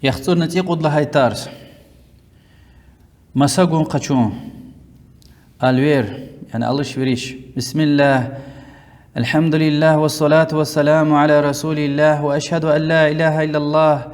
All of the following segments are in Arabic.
يختار نتيق الله هاي تارس مساقون قچون الوير يعني الله شوريش بسم الله الحمد لله والصلاة والسلام على رسول الله وأشهد أن لا إله إلا الله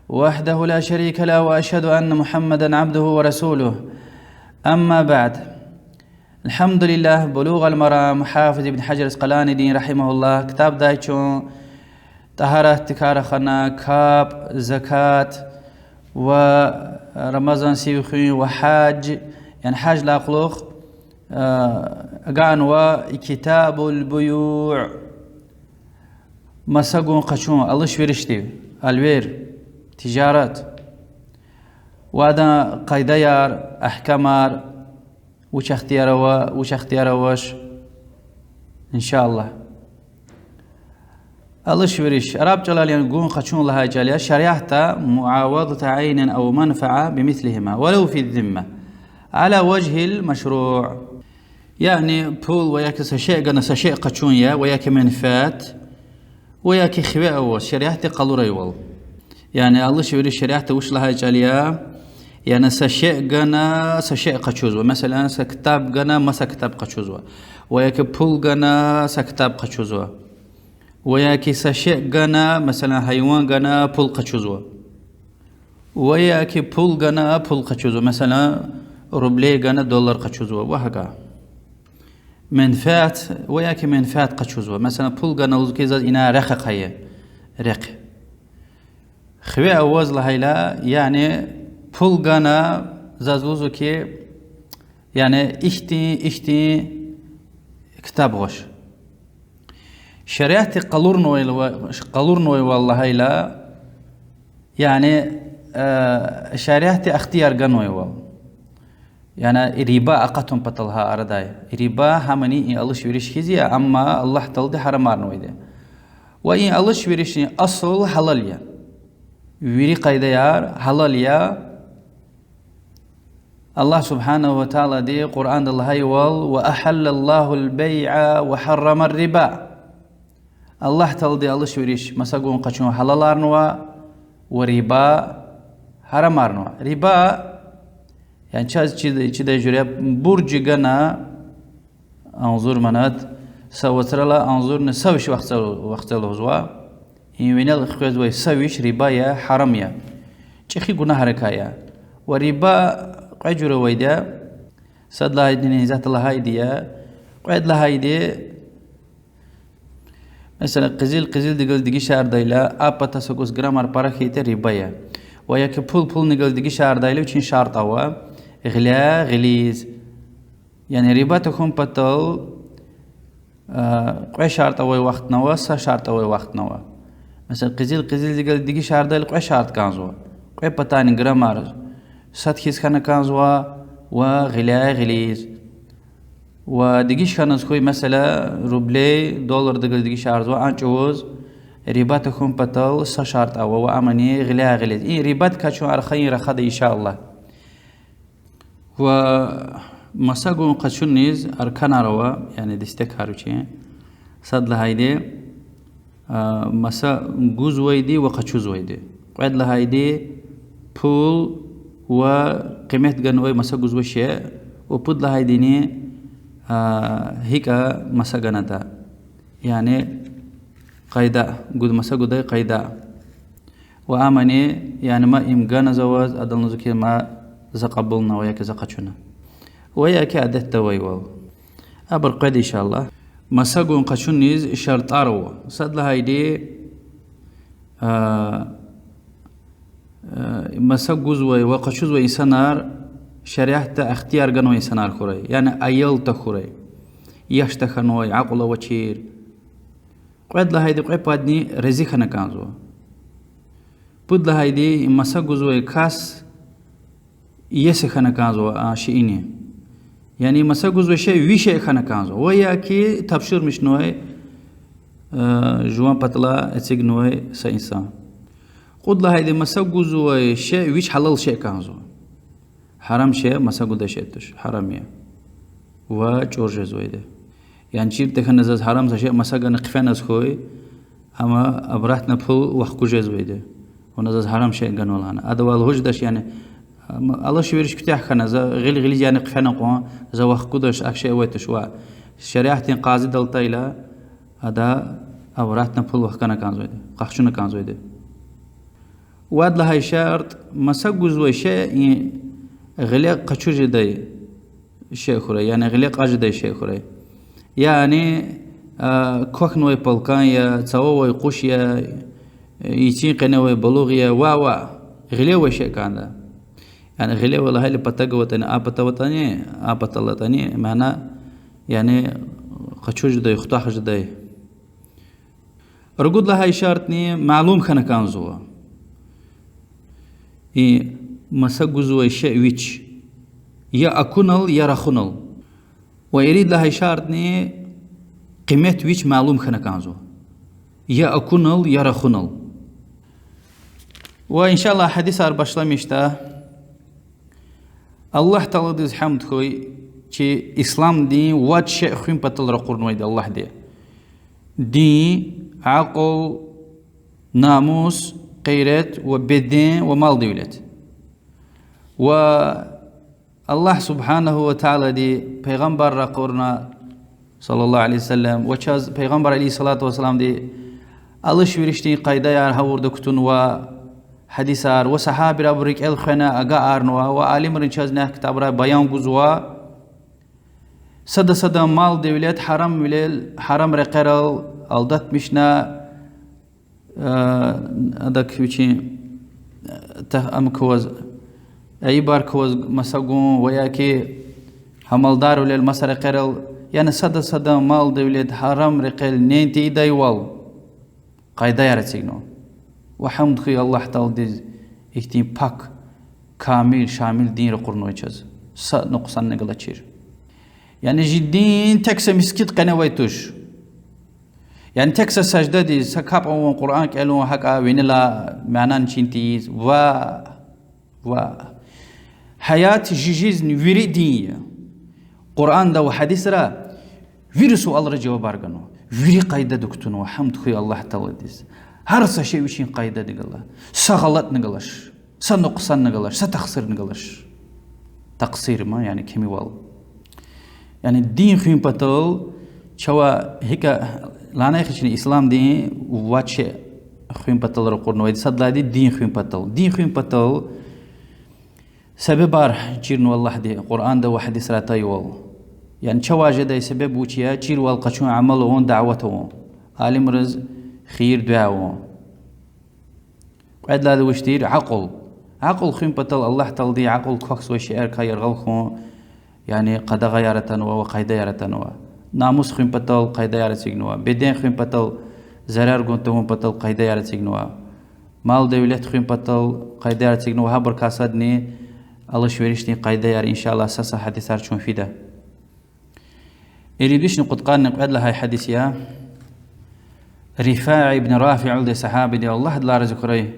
وحده لا شريك له وأشهد أن محمدا عبده ورسوله أما بعد. الحمد لله بلوغ المرام حافظ ابن حجر العسقلاني دين رحمه الله كتاب دايچون طهارة تكار خنا كاب زكاة ورمضان سيوخي وحاج يعني حاج لاقلوخ أقان وكتاب البيوع مساقون قشون الله شويرشتي الوير تجارات وهذا قيديار أحكامار وش اختيارواش إن شاء الله الله شوريش أراب جلال ينقون خشون لها جالية شريعة معاوضة عين أو منفعة بمثلهما ولو في الذمة على وجه المشروع يعني بول وياك سشيء قنا سشيء قشون يا وياك منفات وياك خواء أوس شريعة قلوري وال يعني الله شوريش شريعة وش لها جالية يعني سشيء قنا سشيء قشوزوا مثلا سكتاب قنا ما سكتاب قشوزوا وياك بول قنا سكتاب قشوزوا وياكي سشيء قنا مثلا حيوان قنا بول قشوزوا وياكي بول قنا بول قشوزوا مثلا روبلي قنا دولار قشوزوا وهكذا منفعت وياكي منفعت قشوزوا مثلا بول قنا وزكيزا إنا رقق هي رق خوي أوز لهيلا يعني بول قنا زازوزو كي يعني اشتي كتاب غش شريعة قلورنوي والله هيلا يعني شريعة اختيار قنوي وال يعني ربا أقتهم بطلها أرداي ربا همني الله شويرش كيزيا أما الله تلدي حرمارنوي ده وإن الله شويرش أصل حلاليا ويري قيديار حلاليا الله سبحانه وتعالى دي قرآن الله يوال وأحل الله البيع وحرم الربا الله تلدي الله شوريش مساقون قشون حلالارنوا وربا حرمارنوا ربا يعني چه جوريا برج قنا انظر منات سوترلا انظر نسويش وقت الهزوا وين الخوز وي سويش ربا يا حرام يا چخي گناه ركايا وربا قجر ويدا صد الله يدني ذات الله هايديا قعد الله هايدي مثلا قزيل دقل دقي شهر دايلا أبا تسوكوس جرامر باراكيته ربايا وياك بول نقل دقي شهر دايلا وشين شرط أوا غلا غليز يعني ربا تكون بطل قوي شرط أوا وقت نوا سا شرط أوا وقت نوا مثلا قزيل دقل دقي شهر دايلا قوي شرط كانزوا قوي بطاني جرامر ساتكيس كان كانزوا وغلا غليز ودقيش كان نسخوي مثلا روبلي دولار دقل دقيش عرضوا أنجوز ربات تكون بطل سشارت أو وأمني غلا غليز ربات كاتشو أرخين رخد إن شاء الله ومساقون قاتشو نيز أركان روا يعني دستك هاروشي صد لهايدي مسا جوز ويدي وقاتشوز ويدي قعد لهايدي بول وقيمة جنوي مسا جوز وشيء وبود لهايديني هيك مساقناتا يعني قيدا قد مساقوداي قيدا وآمني يعني ما إمكان زواج أدل نزكي ما زقبلنا وياك زقشنا وياك عدت ويوال أبر قيد إن شاء الله مساقون قشنيز شرط أروا صد لها يدي مساقوز وقشوز وإنسانار شريعة اختيار قنوي سنار خوري يعني أيال تخوري يشتخنوي عقل وشير قد لهايدي قد بادني رزيخنا كانزو بود لهايدي مساقوزوي كاس يسخنا كانزو شئيني يعني مساقوزوي شيء ويشي خنا كانزو وياكي تبشير مش نوي جوان بطلا اتسيق نوي سا إنسان قد لهايدي مساقوزوي شيء ويش حلال شيء كانزو حرام شيء مساقودا شيء حرامية وجورج زويده يعني شير تخنز حرام شيء مساقنا قفنا خوي أما أبرحنا بول وحكو جزويده ونزاز حرام شيء قنولان هذا والهجدش يعني الله شويرش كتاح خنا ز غلي يعني قفنا قوان ز وخقدش أكشي ويتشوا شريعة قاضي دلتايلا هذا أوراتنا بول وخكنا كان زويد قخشنا كان زويد واد لهاي شرط مسجوز وشيء غلي قشوج داي شيء خوري يعني غلي قاج داي شيء خوري يعني كوخ نوي بالكان يا تصوي قوش يا يتين قنوي بلوغيا وا غلي وشيء كان ده يعني غلي والله هاي اللي بتجوتني أبتوتني أبتلتني معنا يعني قشوج داي خطاح داي رجود لهاي شرطني معلوم خنا كان زوا مسجوز وشيء ويش يا أكونل يا رخونل ويريد لها شارتني قيمة ويش معلوم خنا كانزو يا أكونل يا رخونل وإن شاء الله حديث أربعة مشتا الله تعالى دز حمد خوي كي إسلام دين واد شيء خيم بطل رقور نويد الله دين عقل ناموس قيرت وبدين ومال دولت والله سبحانه وتعالى دي پیغمبر را قرنا صلى الله عليه وسلم وچاز پیغمبر عليه الصلاة والسلام دي الله شويرشتي قايدة يار هورد كتن و حديثار وصحابي را بريك الخنا اقا ارنوا وعالم رنشاز نه كتاب را بيان گزوا صد مال دولت حرام وليل حرام رقرل الدت مشنا هذاك وشي ام كوز اي بار كوز مساقون وياكي همالدار ولا المسار قرل يعني صد مال دولت حرام رقل نينتي دايوال قايدة يارتسينو وحمد خي الله تعالى ديز اكتين باك كامل شامل دين رقرنو يجاز نقصان نقلا تشير يعني جدين تكسا مسكت قنويتوش يعني تكسا سجدة دي سكاب او قرآن كالون حقا وينلا معنان چينتيز و حياة جيجيز نويري دينية قرآن دا وحديث را ويري سؤال را جواب ارغنو ويري قايدة دكتونو وحمد خوي الله تعالى ديز هرسا شيء وشين قايدة ديگلا سغلط نگلاش سنقصان نگلاش ستخسر نگلاش تقصير ما يعني كمي وال يعني الدين خيم بطل شوا هيك لانا يخشني إسلام دين واتش خيم بطل رقورنا ويد صد لادي دين خيم بطل سبب بار جيرن والله دي قرآن ده واحد سراتي وال يعني شوا جدا سبب وشيا جير والقشون عملون دعوتهم عالم رز خير دعوة وعد هذا وشتير عقل خيم بطل الله تلدي عقل كوكس وشير كاير غلخون يعني قد غيرتن وقيد يرتن ناموس خيم بطل قيد يرتسينوا بدين خيم بطل زرار قنتهم بطل قيد يرتسينوا مال دولت خيم بطل قيد يرتسينوا هبر كاسدني الله شويرشني قيد ير إن شاء الله ساسا حديثار شون فيدا يريدوش نقد قان نقعد لها حديثيا رفاعي بن رافع ولد صحابي دي الله دلا رزقري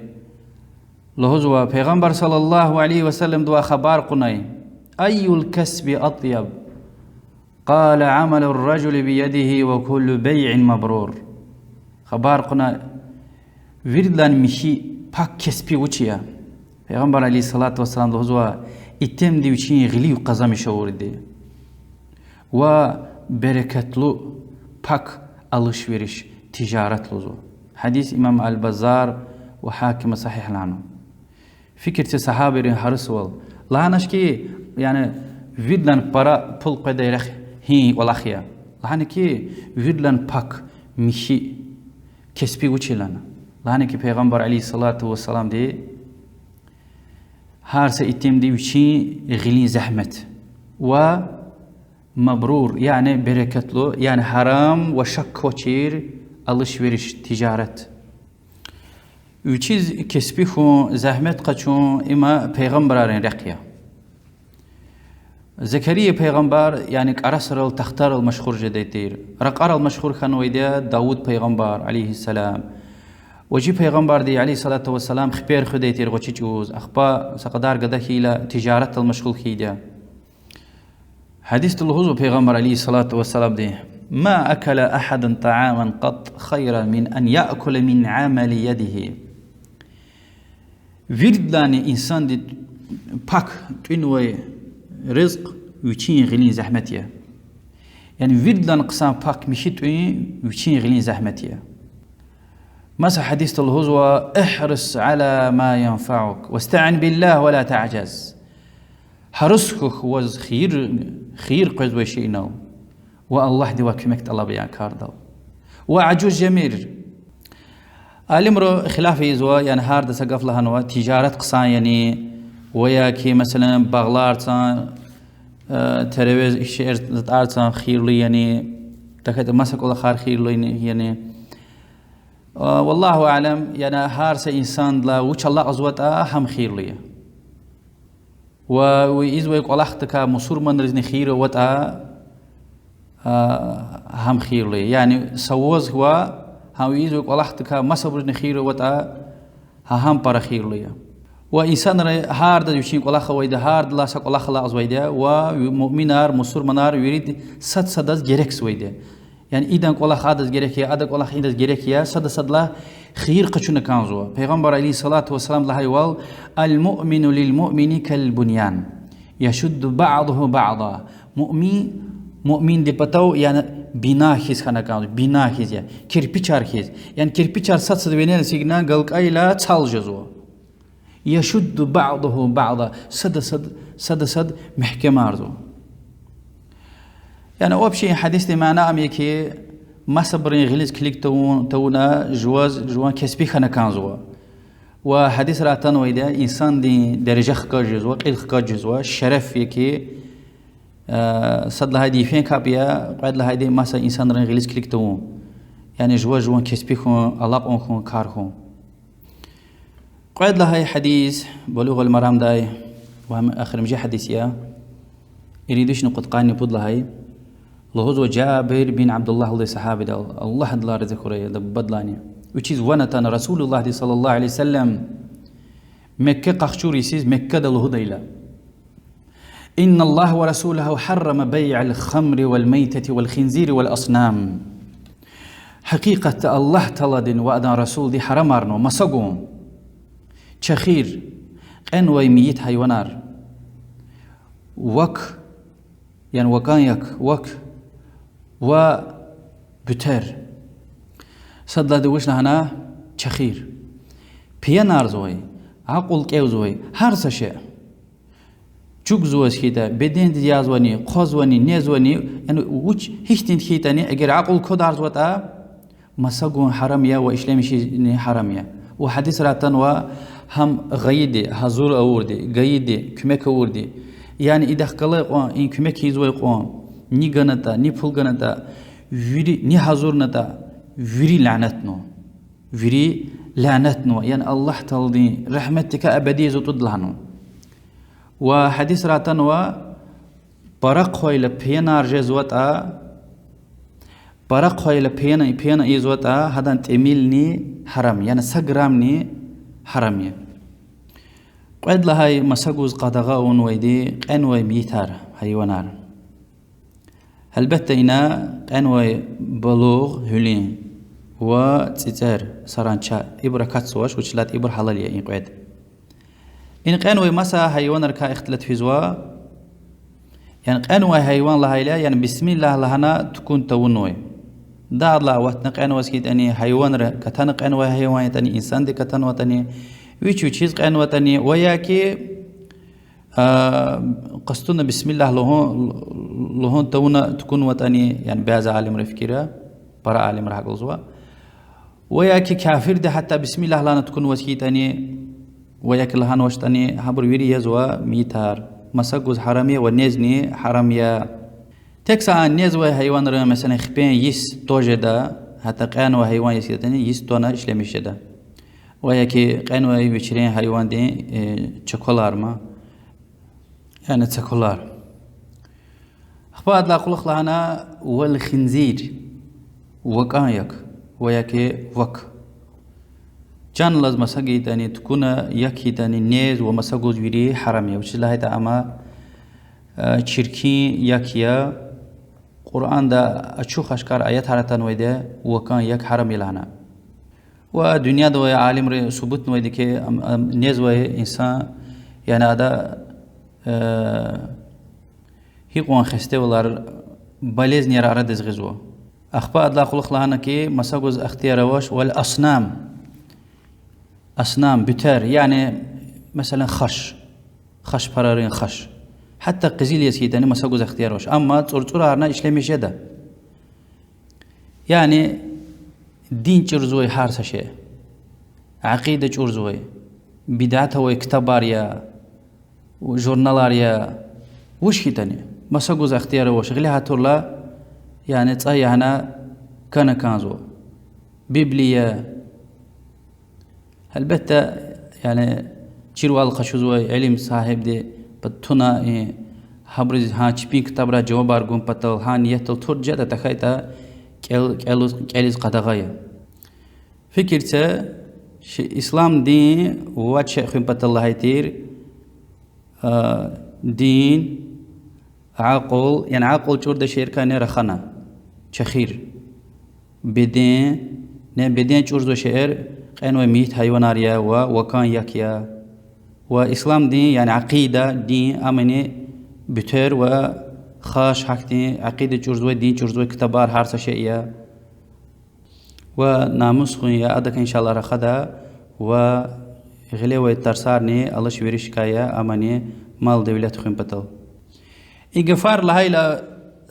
لهزوا پیغمبر صلى الله عليه وسلم دوا خبار قناي أي الكسب أطيب قال عمل الرجل بيده وكل بيع مبرور خبار قنا وردلان مشي باك كسبي وچيا پیغمبر عليه الصلاة والسلام لهزوا اتم دي وچين غلي وقزا مشاور دي وبركتلو باك alışveriş ticaret لزو حديث إمام البزار وحاكم صحيح لعنه فكرة صحابي حرس وال لعنش كي يعني وردلان para pul قدير هي والأخيا لعنه كي وردلان باك مشي كسبي وچلana لعنه كي پیغمبر عليه الصلاة والسلام دي هارس اتم دي وشي غلي زحمت ومبرور يعني بركتلو يعني حرام وشك وشير alışveriş ticaret وچیز کسبی خو زحمت قچون اما پیغمبران رقیه زكريا پیغمبر يعني أرسل تختار المشهور جديتير رقار المشهور خنويدا داود پیغمبر عليه السلام وجي پیغمبر دي عليه الصلاة والسلام خبير خديتير وچي جوز أخبا سقدار قده إلى تجارة المشغول خيدا حديث الهزو پیغمبر عليه الصلاة والسلام دي ما أكل أحد طعاما قط خيرا من أن يأكل من عمل يده ويردلاني إنسان دي باك تنوي رزق ويتشين غلين زحمتيا يعني ويردلان قسام باك مشيت ويتشين غلين زحمتيا مثلا حديث الهزوة احرص على ما ينفعك واستعن بالله ولا تعجز حرصك وز خير قزوة شيء والله دي وكمكت الله بيان كاردو وعجوز جميل الامر خلافي زوا يعني هارد سقف لها تجارة قصان يعني وياكي مثلا بغلار ترويز الشعر تارتان خير لي يعني تكاد مسك الله خير لي يعني والله اعلم يعني هارس انسان لا وش الله ازوتا هم خير لي وإذ ويقول أختك مصور من رزني خير وتا هم خير لي يعني سوز هو هم إذ ويقول أختك ما صبرني خير وتا هم برا خير لي وإنسان هارد يشين قلا خويدا هارد لا سقلا خلا أزويدا ومؤمنار مصور منار يريد صدز جركس ويدا يعني إذا قلا خادز جركيا أدا قلا خيدز جركيا صد لا خير قشنا كانزوا پیغمبر عليه الصلاة والسلام لها يقول المؤمن للمؤمن كالبنيان يشد بعضه بعضا مؤمن دي بتاو يعني بنا خيز خنا كانزوا بنا خيز يعني كيربيچار خيز يعني كيربيچار صد وينين سيغنا غلق ايلا تصال جزوا يشد بعضه بعضا صد محكمة ارزو يعني أوبشي حديث دي معنا أميكي ما صبرين غليز كليك تونا جوان كسبي خنا كانزوا وحديث راتان ويدا إنسان دي درجة خكا جزوا قيل خكا جزوا شرف يكي صد لها دي فين كابيا قاعد لها دي ماسا إنسان رين غليز كليك تو يعني جوان كسبي خون علاقون خون كار خون قاعد لها حديث بلوغ المرام داي وهم آخر مجي حديثيا يريدوش نقط قاني بود لهاي لهو جابر بن عبد الله الله صحابي الله الله رزقه بدلاني which is one تان رسول الله صلى الله عليه وسلم مكة قخشوري سيز مكة دله ديلا إن الله ورسوله حرم بيع الخمر والميتة والخنزير والأصنام حقيقة الله تلدن وأدن رسول دي حرم أرنو مسقوم شخير أنوي ميت حيوانار وك يعني وكان وك وبتر صدلا دوشنا هنا شخير بيانار زوي عقل كيو زوي هرس شيء جوك زوز كده بدين ديازواني قوزواني نيزواني يعني وش هيشتين خيتاني اگر عقل كودار زوتا مساقون حراميا وإسلامي حراميا وحديث راتن وهم غيدي حضور أوردي غيدي كمك أوردي يعني إذا خلق إن كمك يزوي قوم ني غنتا ني فول غنتا ويري ني حضور نتا ويري لعنتنو يعني الله تلدي رحمتك أبدية زوتد لهنو وحديث راتن برق خويل بينار جزوتا برق خويل بينا يزوتا هذا تميلني حرام يعني سجرامني حرامية قد لهاي مسجوز قدغاون ويدي قنوي ميتار حيوانار هلبتينا قنوي بلوغ هلين وتتر سرانشا إبرة كاتسواش وشلات إبرة حلالية إن قد إن قنوي مسا حيوان ركا اختلت في زوا يعني قنوي حيوان لهايلا يعني بسم الله لهنا تكون تونوي دار لا وقت قنوي سكيت أني حيوان كتان قنوي حيوان تاني إنسان دي كتان وتاني ويشو چیز قنوي تاني وياكي قصتنا بسم الله لهون تونا تكون وتاني يعني بعض عالم رفكيرا برا عالم راح قلزوا وياكي كافر ده حتى بسم الله لا تكون وسكيت أني وياك لهان وشتاني حبر ويري يزوا ميتار مسجوز حرامية والنزني حرامية تكسا النزوة حيوان رأي مثلا خبين يس توجدا حتى قانوا حيوان يسيتني يس تونا إشلمش ده وياكي قانوا يبشرين حيوان دي شكولار ما يعني شكولار أخبار لا قلق لهنا والخنزير وكايك وياكي وك جان لازم مساجي تاني تكون يكي تاني نيز ومساجوز ويري حرامية وش الله هذا أما شركي يكيا قرآن دا أشوف أشكار آيات هرتان ويدا وكان يك حرامي لهنا ودنيا دوي عالم ري ثبوت نوي ديك نيز وي إنسان يعني هذا هي قوان خسته ولار بليز نير أرد زغزو أخبار الله خلق لهنا كي مساجوز اختيار واش والأصنام أصنام بتر يعني مثلا خش برارين خش حتى قزيل يسيد يعني مساجوز اختيار واش أما تصور هرنا إسلامي جدا يعني دين چرزوي حارس شيء عقيدة چرزوي بدعته وكتاباريا وجورنالاريا وش هي مساجوز اختيار واش غليها تورلا يعني تصيح هنا كانزو بيبليا البتة يعني تشيروا الخشوزوي علم صاحب دي بتونا حبرز ها تشبين كتابرا جواب أرجون بتل هان يتل تور جدا تخيتا كاليز قدغايا فكرته إسلام دين واتش خيم بتل الله يتير دين عقل يعني عقل جورد شركة نرخنا شخير بدين جورد شعر قانو ميت حيواناريا وكان يكيا وإسلام دين يعني عقيدة دين أمني بتر وخاش حكتي عقيدة جورد دين جورد كتبار هارس شيئا وناموس خويا أدك إن شاء الله رخدا وغلي ويترسارني الله شويرش كايا أمني مال دولة خوين بتل إغفار لهاي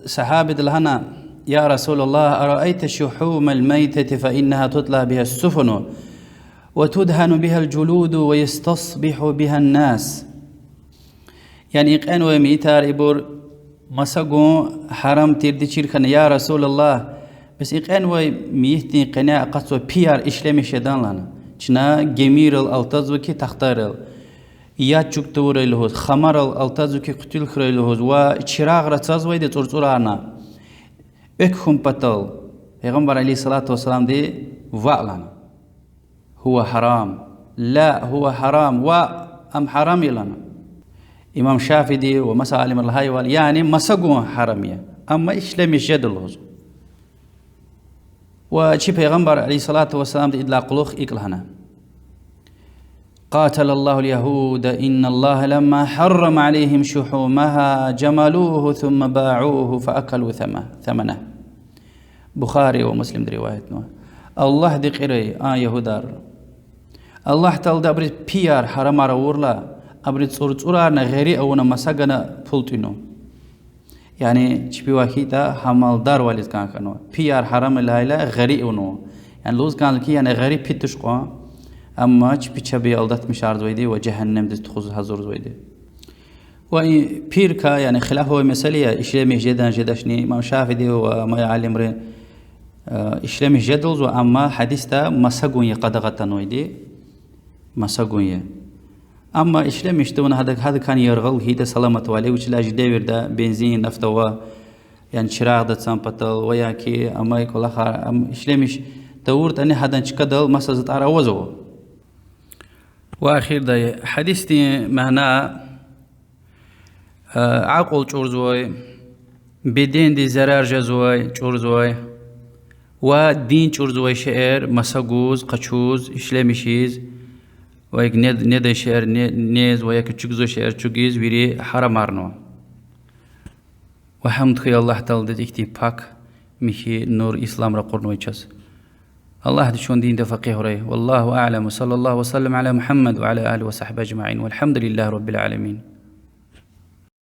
صحابة لهنا يا رسول الله أرأيت شحوم الميتة فإنها تطلى بها السفن وتدهن بها الجلود ويستصبح بها الناس يعني إقان وميتار إبور مساقو حرام تيردي شركنا يا رسول الله بس إقان وميتين قناع قصوى بيار إشلامي شدان لنا چنا جمير الالتازو كي تختار يا چوكتور الهوز خمر الالتازو كي قتل خر الهوز و چراغ رتاز ويد تورتورانا اكهم بطل پیغمبر عليه الصلاة والسلام دي وعلنا هو حرام لا هو حرام وأم حرام لنا إمام شافعي دي ومسا عالم الهاي يعني مسقون حرامية أما إسلام يشد الهوز وشي پیغمبر عليه الصلاة والسلام دي إدلا قلوخ إقلهنا قاتل الله اليهود إن الله لما حرم عليهم شحومها جملوه ثم باعوه فأكلوا ثمنه بخاري ومسلم دي روايتنا الله دي قري يهودار الله تعالى دبرت بيار حرام راورلا أبرت صورنا غيري أونا مساقنا فلتينو يعني تشبي واحدة حمال دار والد كانوا بيار حرام الهيلا غيري أونو يعني لوز كان لكي يعني غيري بيتشقوا أما تشبي ألدت مشارد ويدي وجهنم دي تخوز هزور ويدي وبيركا يعني خلاف هو مسألة إسلامي جداشني ما شافدي وما يعلم ري إسلامي جدلز وأما حديثة مساقون يقدغتان ويدي مساقون أما إسلام يشتون هذا كان يرغل هيدا سلامة والي وش لاج دير ده بنزين نفتوا يعني شراغ ده سامبتل ويا كي أما يقول آخر أم إسلامش تورت أني هذا نشكدل مسألة أروزه وأخير ده حديثي مهنا عقل چورزوي بدين دي زرار جزوي چورزوي ودين چورزوي شعر مساقوز قچوز إسلامشيز ويك ند شعر نيز ويك تشجزو شعر تشجيز ويري حرام أرنو وحمد خي الله تعالى دكتي باك مشي نور إسلام رقرنو يجس الله دشون دين دفقيه ري والله أعلم وصلى الله وسلم على محمد وعلى آله وصحبه أجمعين والحمد لله رب العالمين.